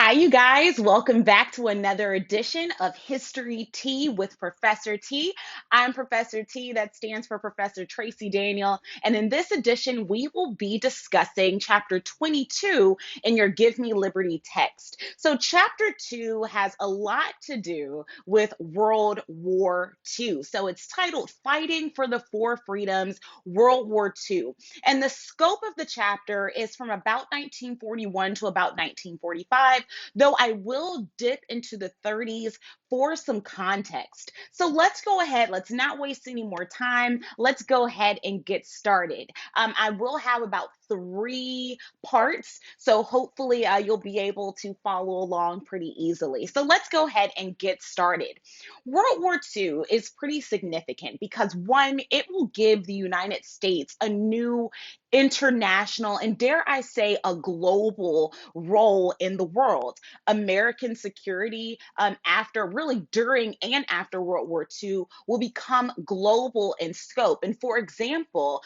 Hi, you guys. Welcome back to another edition of History Tea with Professor T. I'm Professor T, that stands for Professor Tracy Daniel. And in this edition, we will be discussing Chapter 22 in your Give Me Liberty text. So, Chapter 2 has a lot to do with World War II. So, it's titled Fighting for the Four Freedoms, World War II. And the scope of the chapter is from about 1941 to about 1945, though I will dip into the 30s for some context. So let's go ahead, let's not waste any more time. Let's go ahead and get started. I will have about three parts, so hopefully you'll be able to follow along pretty easily. So let's go ahead and get started. World War II is pretty significant because, one, it will give the United States a new international and, dare I say, a global role in the world. American security, after really during and after World War II, will become global in scope. And for example,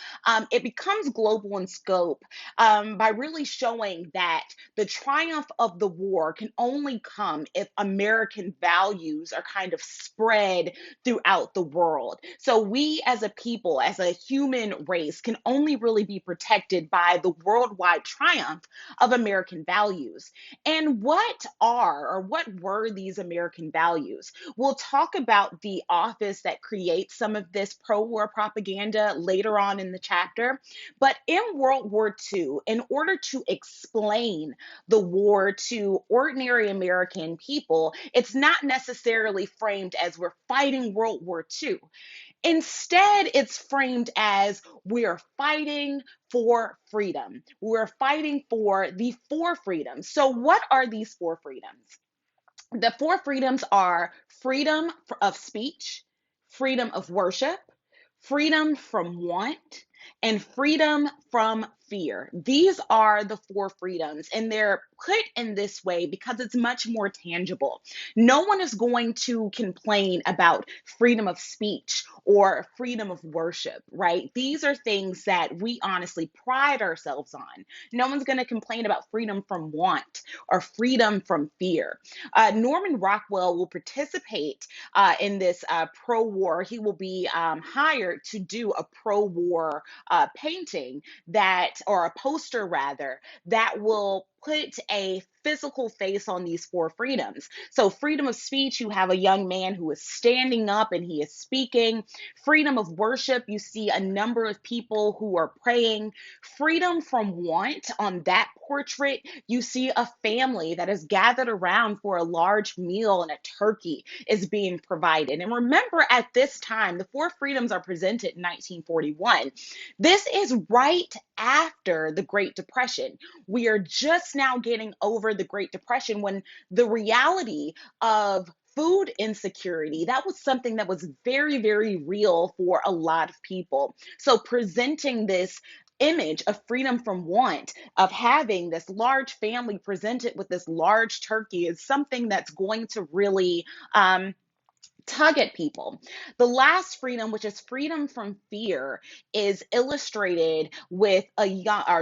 it becomes global in scope by really showing that the triumph of the war can only come if American values are kind of spread throughout the world. So we as a people, as a human race, can only really be protected by the worldwide triumph of American values. And what were these American values? We'll talk about the office that creates some of this pro-war propaganda later on in the chapter. But in World War II, in order to explain the war to ordinary American people, it's not necessarily framed as we're fighting World War II. Instead, it's framed as we're fighting for freedom. We're fighting for the four freedoms. So, what are these four freedoms? The four freedoms are freedom of speech, freedom of worship, freedom from want, and freedom from fear. These are the four freedoms, and they're put in this way because it's much more tangible. No one is going to complain about freedom of speech or freedom of worship, right? These are things that we honestly pride ourselves on. No one's going to complain about freedom from want or freedom from fear. Norman Rockwell will participate in this pro-war. He will be hired to do a pro-war painting or a poster rather, that will put a physical face on these four freedoms. So, freedom of speech, you have a young man who is standing up and he is speaking. Freedom of worship, you see a number of people who are praying. Freedom from want, on that portrait, you see a family that is gathered around for a large meal and a turkey is being provided. And remember, at this time, the four freedoms are presented in 1941. This is right after the Great Depression. We are just now getting over the Great Depression, when the reality of food insecurity, that was something that was very, very real for a lot of people. So presenting this image of freedom from want, of having this large family presented with this large turkey, is something that's going to really tug at people. The last freedom, which is freedom from fear, is illustrated with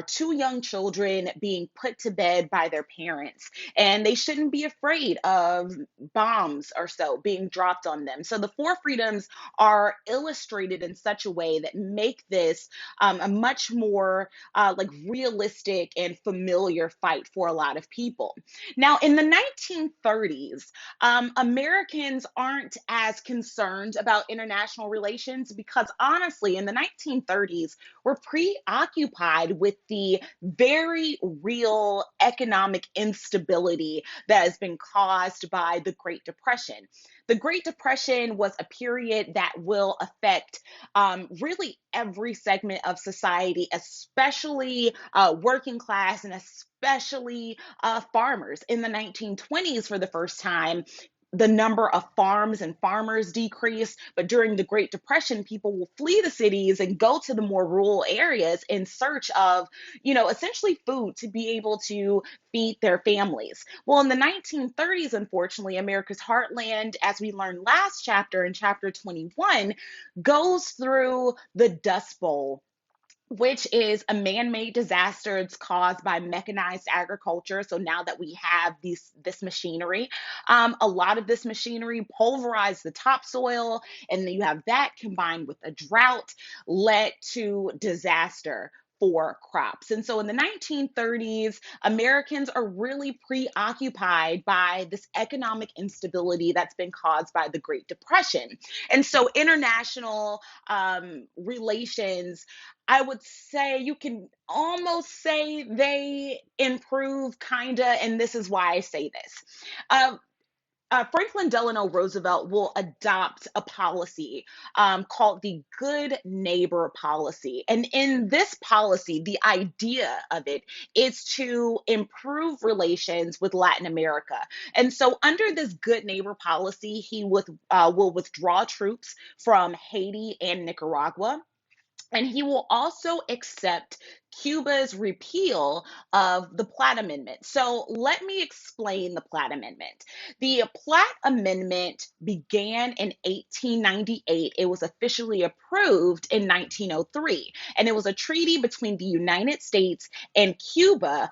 two young children being put to bed by their parents, and they shouldn't be afraid of bombs or so being dropped on them. So the four freedoms are illustrated in such a way that make this a much more like realistic and familiar fight for a lot of people. Now, in the 1930s, Americans aren't as concerned about international relations because, honestly, in the 1930s, we're preoccupied with the very real economic instability that has been caused by the Great Depression. The Great Depression was a period that will affect really every segment of society, especially working class and especially farmers. In the 1920s, for the first time, the number of farms and farmers decreased, but during the Great Depression, people will flee the cities and go to the more rural areas in search of, essentially food to be able to feed their families. Well, in the 1930s, unfortunately, America's heartland, as we learned last chapter in chapter 21, goes through the Dust Bowl. which is a man-made disaster. It's caused by mechanized agriculture. So now that we have this machinery, a lot of this machinery pulverized the topsoil, and then you have that combined with a drought led to disaster for crops. And so in the 1930s, Americans are really preoccupied by this economic instability that's been caused by the Great Depression. And so international relations, I would say you can almost say they improve, kinda, and this is why I say this. Uh, Franklin Delano Roosevelt will adopt a policy called the Good Neighbor Policy. And in this policy, the idea of it is to improve relations with Latin America. And so, under this Good Neighbor Policy, will withdraw troops from Haiti and Nicaragua, and he will also accept Cuba's repeal of the Platt Amendment. So let me explain the Platt Amendment. The Platt Amendment began in 1898. It was officially approved in 1903, and it was a treaty between the United States and Cuba.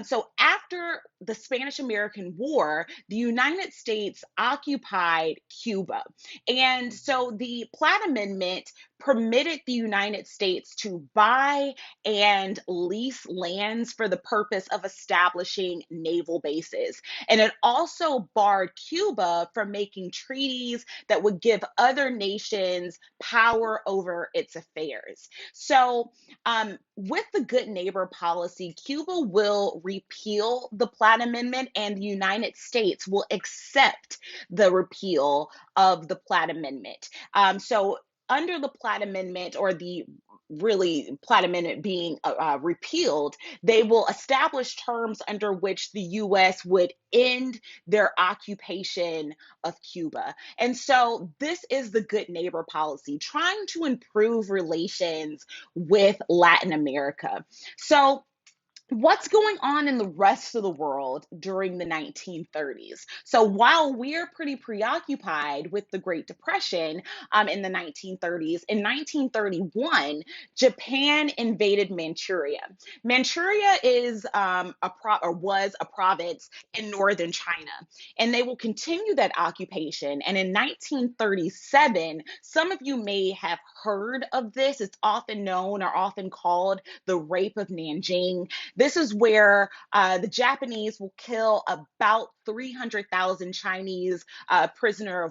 So after the Spanish American War, the United States occupied Cuba. And so the Platt Amendment permitted the United States to buy and lease lands for the purpose of establishing naval bases. And it also barred Cuba from making treaties that would give other nations power over its affairs. So, with the Good Neighbor Policy, Cuba will repeal the Platt Amendment, and the United States will accept the repeal of the Platt Amendment. So, under the Platt Amendment, or the really Platt Amendment being repealed, they will establish terms under which the U.S. would end their occupation of Cuba. And so this is the Good Neighbor Policy, trying to improve relations with Latin America. So what's going on in the rest of the world during the 1930s? So while we're pretty preoccupied with the Great Depression in the 1930s, in 1931, Japan invaded Manchuria. Manchuria is or was a province in northern China, and they will continue that occupation. And in 1937, some of you may have heard of this. It's often known or often called the Rape of Nanjing. This is where the Japanese will kill about 300,000 Chinese prisoners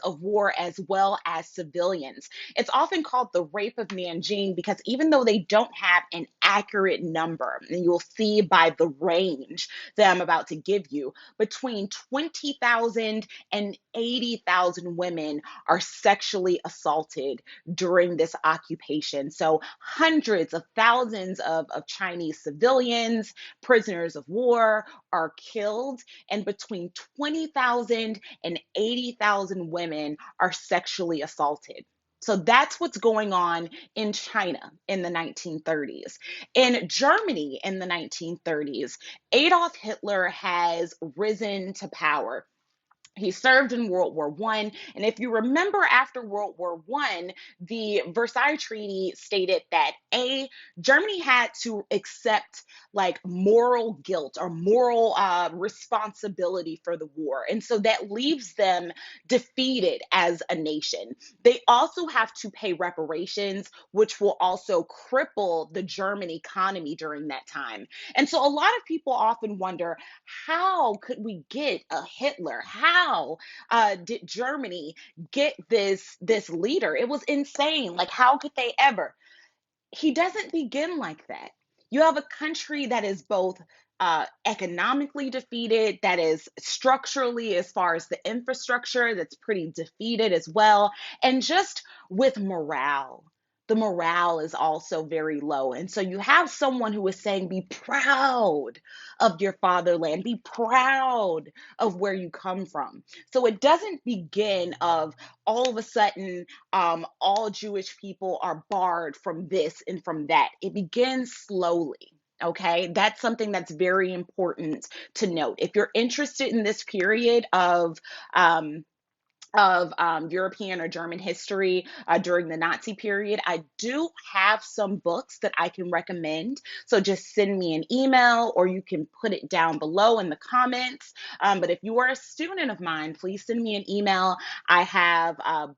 of war, as well as civilians. It's often called the Rape of Nanjing because even though they don't have an accurate number, and you'll see by the range that I'm about to give you, between 20,000 and 80,000 women are sexually assaulted during this occupation. So hundreds of thousands of Chinese civilians, prisoners of war, are killed, and between 20,000 and 80,000 women are sexually assaulted. So that's what's going on in China in the 1930s. In Germany in the 1930s, Adolf Hitler has risen to power. He served in World War One, and if you remember, after World War One, the Versailles Treaty stated that Germany had to accept like moral guilt or moral responsibility for the war, and so that leaves them defeated as a nation. They also have to pay reparations, which will also cripple the German economy during that time. And so a lot of people often wonder, how could we get a Hitler? How did Germany get this leader? It was insane. Like, how could they ever? He doesn't begin like that. You have a country that is both economically defeated, that is structurally, as far as the infrastructure, that's pretty defeated as well, and just with morale. The morale is also very low. And so you have someone who is saying, be proud of your fatherland, be proud of where you come from. So it doesn't begin of all of a sudden all Jewish people are barred from this and from that. It begins slowly. Okay, that's something that's very important to note. If you're interested in this period of European or German history during the Nazi period, I do have some books that I can recommend. So just send me an email or you can put it down below in the comments. But if you are a student of mine, please send me an email. I have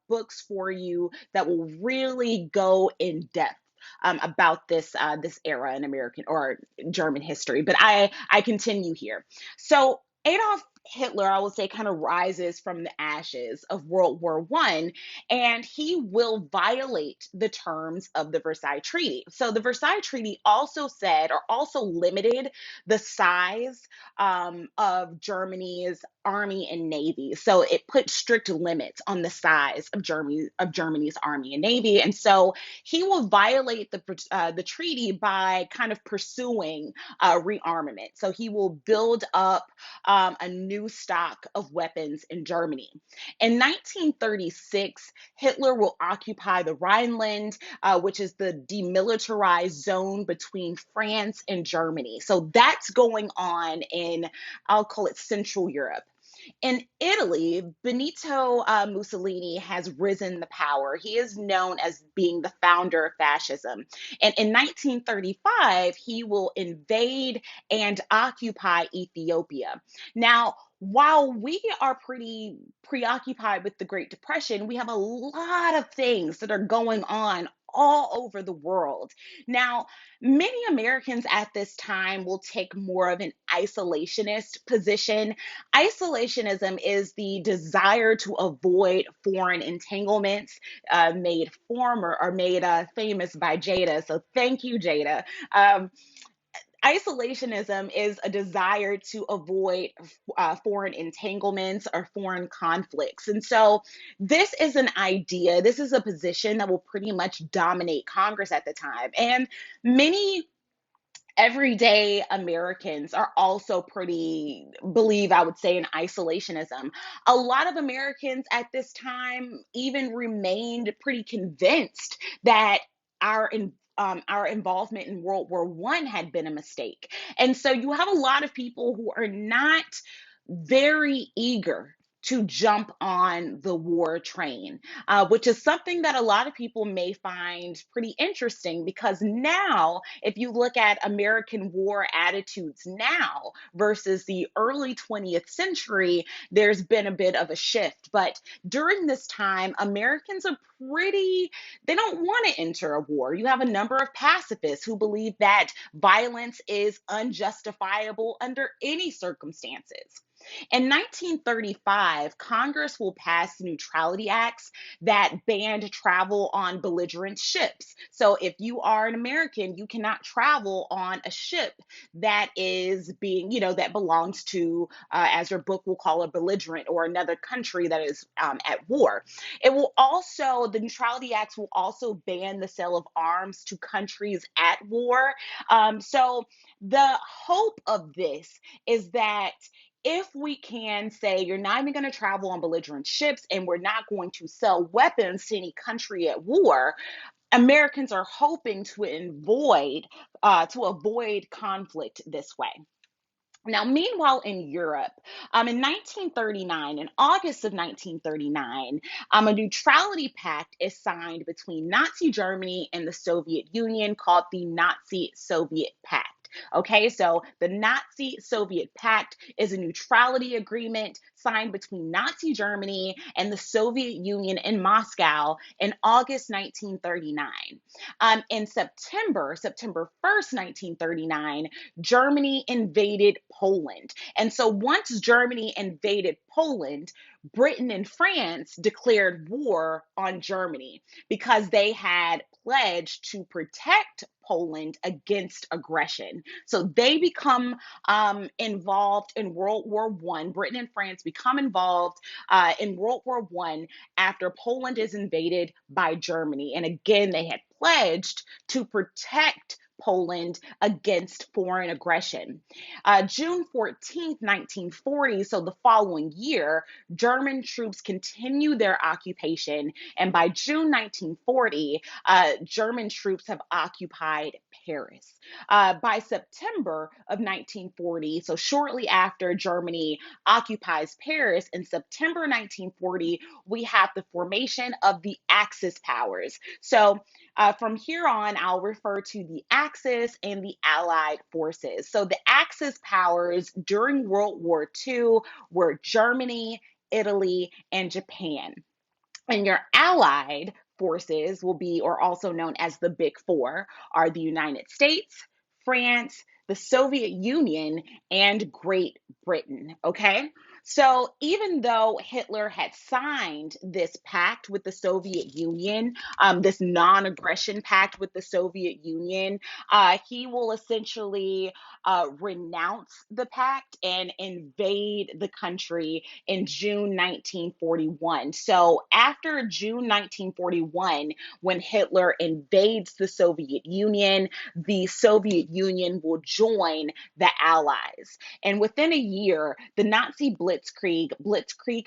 books for you that will really go in depth. About this era in American or German history, but I continue here. So Adolf Hitler, I will say, kind of rises from the ashes of World War I, and he will violate the terms of the Versailles Treaty. So the Versailles Treaty also said, or also limited the size of Germany's army and navy. So it put strict limits on the size of Germany's army and navy, and so he will violate the treaty by kind of pursuing rearmament. So he will build up a new stock of weapons in Germany. In 1936, Hitler will occupy the Rhineland, which is the demilitarized zone between France and Germany. So that's going on in, I'll call it Central Europe. In Italy, Benito Mussolini has risen to power. He is known as being the founder of fascism. And in 1935, he will invade and occupy Ethiopia. Now, while we are pretty preoccupied with the Great Depression, we have a lot of things that are going on all over the world. Now, many Americans at this time will take more of an isolationist position. Isolationism is the desire to avoid foreign entanglements, made former or made famous by Jada. So thank you, Jada. Um, Isolationism is a desire to avoid foreign entanglements or foreign conflicts. And so this is an idea, this is a position that will pretty much dominate Congress at the time. And many everyday Americans are also pretty believe, I would say, in isolationism. A lot of Americans at this time even remained pretty convinced that our involvement in World War I had been a mistake. And so you have a lot of people who are not very eager to jump on the war train, which is something that a lot of people may find pretty interesting because now, if you look at American war attitudes now versus the early 20th century, there's been a bit of a shift. But during this time, Americans are they don't want to enter a war. You have a number of pacifists who believe that violence is unjustifiable under any circumstances. In 1935, Congress will pass neutrality acts that banned travel on belligerent ships. So if you are an American, you cannot travel on a ship that is being, that belongs to, as your book will call, a belligerent or another country that is at war. The neutrality acts will also ban the sale of arms to countries at war. So the hope of this is that if we can say you're not even going to travel on belligerent ships and we're not going to sell weapons to any country at war, Americans are hoping to avoid conflict this way. Now, meanwhile, in Europe, in 1939, in August of 1939, a neutrality pact is signed between Nazi Germany and the Soviet Union called the Nazi Soviet Pact. Okay, so the Nazi Soviet Pact is a neutrality agreement signed between Nazi Germany and the Soviet Union in Moscow in August 1939. In September 1st, 1939, Germany invaded Poland. And so once Germany invaded Poland, Britain and France declared war on Germany because they had pledged to protect Poland against aggression. So they become involved in World War I. Britain and France become involved in World War I after Poland is invaded by Germany. And again, they had pledged to protect Poland against foreign aggression. June 14th, 1940, so the following year, German troops continued their occupation, and by June 1940, German troops have occupied Paris. By September of 1940, so shortly after Germany occupies Paris, in September 1940, we have the formation of the Axis powers. So from here on, I'll refer to the Axis and the Allied forces. So the Axis powers during World War II were Germany, Italy, and Japan. And your allied forces will be, or also known as the Big Four, are the United States, France, the Soviet Union, and Great Britain. Okay. So even though Hitler had signed this pact with the Soviet Union, this non aggression pact with the Soviet Union, he will essentially renounce the pact and invade the country in June 1941. So after June 1941, when Hitler invades the Soviet Union, the Soviet Union will join the Allies. And within a year, the Nazi Blitzkrieg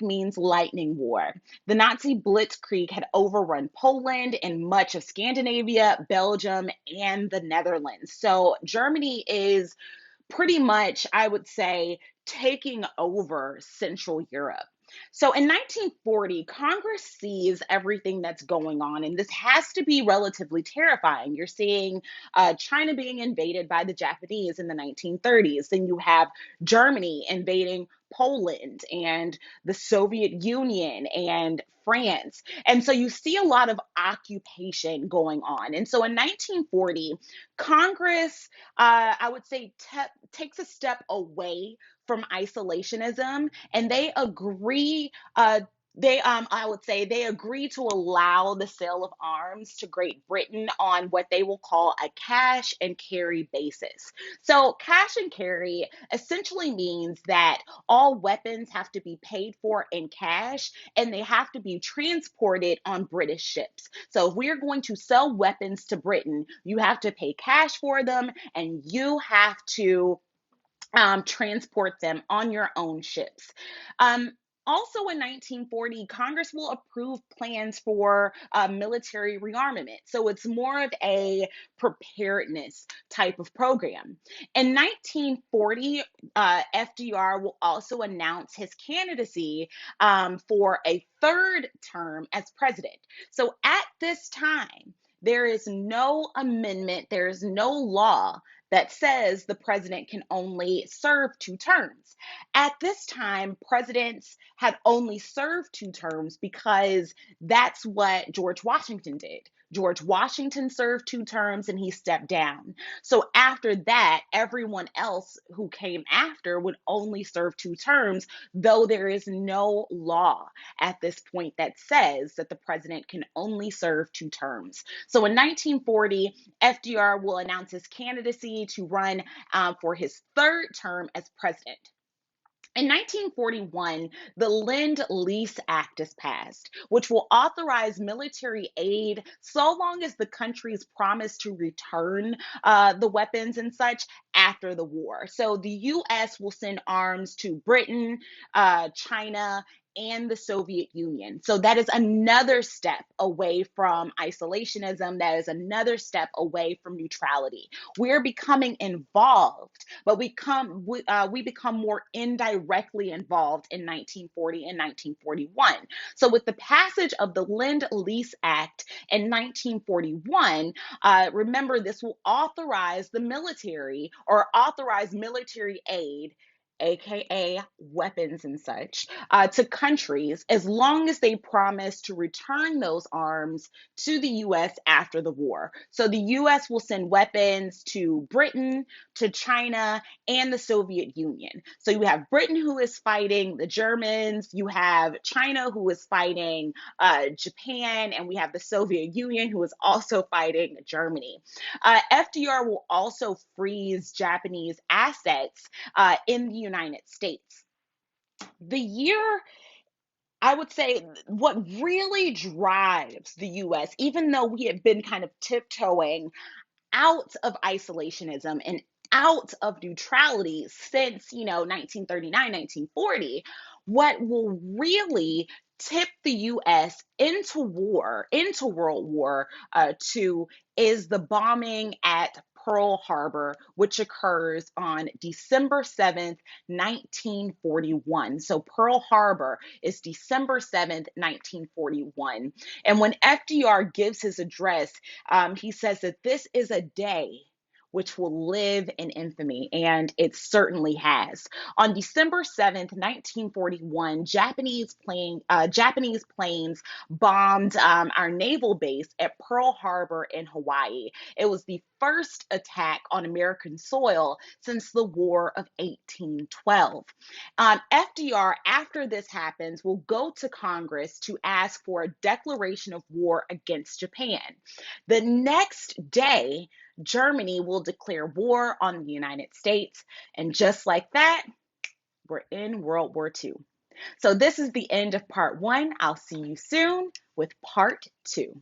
means lightning war. The Nazi Blitzkrieg had overrun Poland and much of Scandinavia, Belgium, and the Netherlands. So Germany is pretty much, I would say, taking over Central Europe. So in 1940, Congress sees everything that's going on, and this has to be relatively terrifying. You're seeing China being invaded by the Japanese in the 1930s. Then you have Germany invading Poland and the Soviet Union and France. And so you see a lot of occupation going on. And so in 1940, Congress, I would say, takes a step away from isolationism, and they agree. I would say they agree to allow the sale of arms to Great Britain on what they will call a cash and carry basis. So, cash and carry essentially means that all weapons have to be paid for in cash and they have to be transported on British ships. So, if we're going to sell weapons to Britain, you have to pay cash for them and you have to transport them on your own ships. Um, Also in 1940, Congress will approve plans for military rearmament. So it's more of a preparedness type of program. In 1940, FDR will also announce his candidacy for a third term as president. So at this time, there is no amendment, there is no law that says the president can only serve 2 terms. At this time, presidents had only served 2 terms because that's what George Washington did. George Washington served 2 terms and he stepped down. So after that, everyone else who came after would only serve 2 terms, though there is no law at this point that says that the president can only serve 2 terms. So in 1940, FDR will announce his candidacy to run for his third term as president. In 1941, the Lend-Lease Act is passed, which will authorize military aid so long as the countries promise to return the weapons and such after the war. So the U.S. will send arms to Britain, China, and the Soviet Union. So that is another step away from isolationism. That is another step away from neutrality. We're becoming involved, but we become more indirectly involved in 1940 and 1941. So with the passage of the Lend-Lease Act in 1941, remember this will authorize the military or authorize military aid, aka weapons and such, to countries as long as they promise to return those arms to the US after the war. So the US will send weapons to Britain, to China, and the Soviet Union. So you have Britain who is fighting the Germans, you have China who is fighting Japan, and we have the Soviet Union who is also fighting Germany. FDR will also freeze Japanese assets in the United States. The year, I would say, what really drives the US, even though we have been kind of tiptoeing out of isolationism and out of neutrality since, 1939, 1940, what will really tip the US into war, into World War II, is the bombing at Pearl Harbor, which occurs on December 7th, 1941. So Pearl Harbor is December 7th, 1941. And when FDR gives his address, he says that this is a day which will live in infamy, and it certainly has. On December 7th, 1941, Japanese planes bombed our naval base at Pearl Harbor in Hawaii. It was the first attack on American soil since the War of 1812. FDR, after this happens, will go to Congress to ask for a declaration of war against Japan. The next day, Germany will declare war on the United States. And just like that, we're in World War II. So this is the end of part one. I'll see you soon with part two.